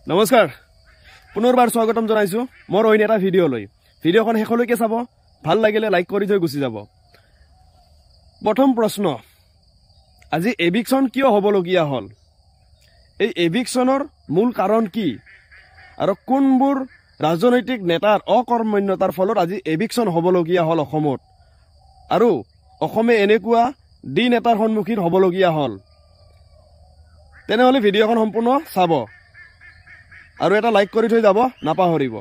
নমস্কাৰ পুনৰবাৰ স্বাগতম জনাইছো মোৰ অইন এটা ভিডিঅ লৈ ভিডিঅখন শেষলৈকে চাব ভাল লাগিলে লাইক কৰি থৈ গুচি যাব প্ৰথম প্ৰশ্ন আজি এভিকশন কিয় হ'বলগীয়া হল এই এভিকশনৰ মূল কাৰণ কি আৰু কোনবোৰ ৰাজনৈতিক নেতাৰ অকৰ্মণ্যতাৰ ফলত আজি এভিকশন হ'বলগীয়া হল অসমত আৰু অসমে এনেকুৱা দি নেতাৰ সন্মুখীন হ'বলগীয়া হল তেনেহলে ভিডিঅখন সম্পূৰ্ণ চাব আৰু এটা লাইক কৰি থৈ যাব নাপাহৰিব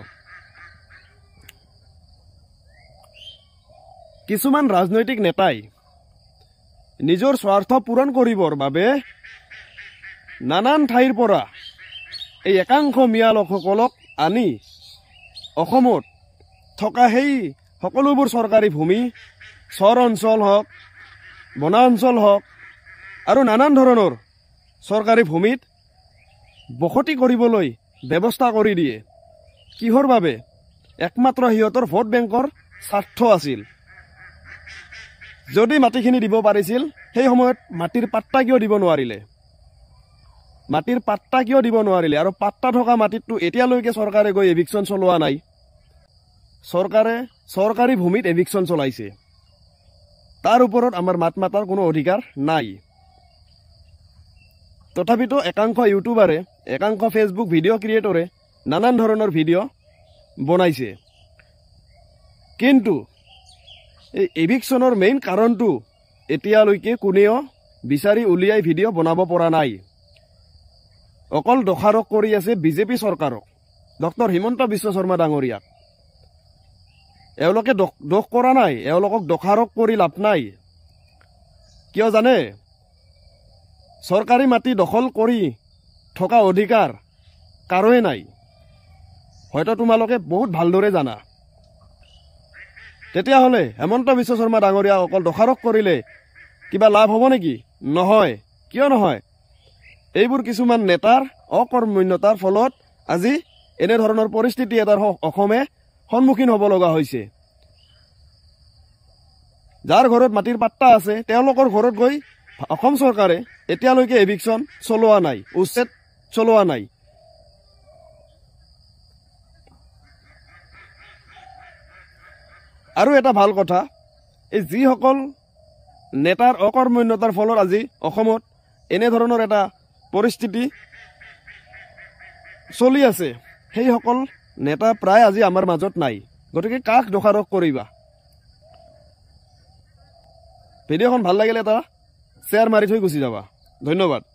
কিছুমান ৰাজনৈতিক নেতাই নিজৰ স্বাৰ্থ পূৰণ কৰিবৰ বাবে নানান ঠাইৰ পৰা এই একাংশ মিয়া লোকসকলক আনি অসমত থকা সেই সকলোবোৰ চৰকাৰী ভূমি চৰ অঞ্চল হওক বনাঞ্চল হওক আৰু নানান ধৰণৰ চৰকাৰী ভূমিত বসতি কৰিবলৈ ব্যৱস্থা কৰি দিয়ে কিহৰ বাবে একমাত্ৰ হিয়তৰ ভোট বেংকৰ স্বাৰ্থ আছিল যদি মাটিখিনি দিব পাৰিছিল সেই সময়ত মাটিৰ পাট্টা কিয় দিব নোৱাৰিলে আৰু পাট্টা থকা মাটিটো এতিয়ালৈকে চৰকাৰে গৈ এভিকশন চলোৱা নাই চৰকাৰে চৰকাৰী ভূমিত এভিকশন চলাইছে তাৰ ওপৰত আমাৰ মাত মাতাৰ কোনো অধিকাৰ নাই তথাপিতো একাংশ ইউটিউবাৰে একাংশ ফেসবুক ভিডিঅ' ক্ৰিয়েটৰে নানান ধৰণৰ ভিডিঅ' বনাইছে কিন্তু এই এভিকশনৰ মেইন কাৰণটো এতিয়ালৈকে কোনেও বিচাৰি উলিয়াই ভিডিঅ' বনাব পৰা নাই অকল দোষাৰোপ কৰি আছে বিজেপি চৰকাৰক ডক্টৰ হিমন্ত বিশ্ব শৰ্মা ডাঙৰীয়াক এওঁলোকে দোষ কৰা নাই এওঁলোকক দোষাৰোপ কৰি লাভ নাই কিয় জানে চৰকাৰী মাটি দখল কৰি থকা অধিকাৰ কাৰোৱে নাই হয়তো তোমালোকে বহুত ভালদৰে জানা তেতিয়াহ'লে হিমন্ত বিশ্ব শৰ্মা ডাঙৰীয়া অকল দোষাৰোপ কৰিলে কিবা লাভ হ'ব নেকি নহয় কিয় নহয় এইবোৰ কিছুমান নেতাৰ অকৰ্মণ্যতাৰ ফলত আজি এনে ধৰণৰ পৰিস্থিতি এটাৰ অসমে সন্মুখীন হ'ব লগা হৈছে যাৰ ঘৰত মাটিৰ পাট্টা আছে তেওঁলোকৰ ঘৰত গৈ অসম চৰকাৰে এতিয়ালৈকে এভিকশন চলোৱা নাই উচ্ছেদ চলোৱা নাই আৰু এটা ভাল কথা এই যিসকল নেতাৰ অকৰ্মণ্যতাৰ ফলত আজি অসমত এনে ধৰণৰ এটা পৰিস্থিতি চলি আছে সেইসকল নেতা প্ৰায় আজি আমাৰ মাজত নাই গতিকে কাক দোষাৰোপ কৰিবা ভিডিঅ'খন ভাল লাগিলে এটা শ্বেয়াৰ মাৰি থৈ গুচি যাবা ধন্যবাদ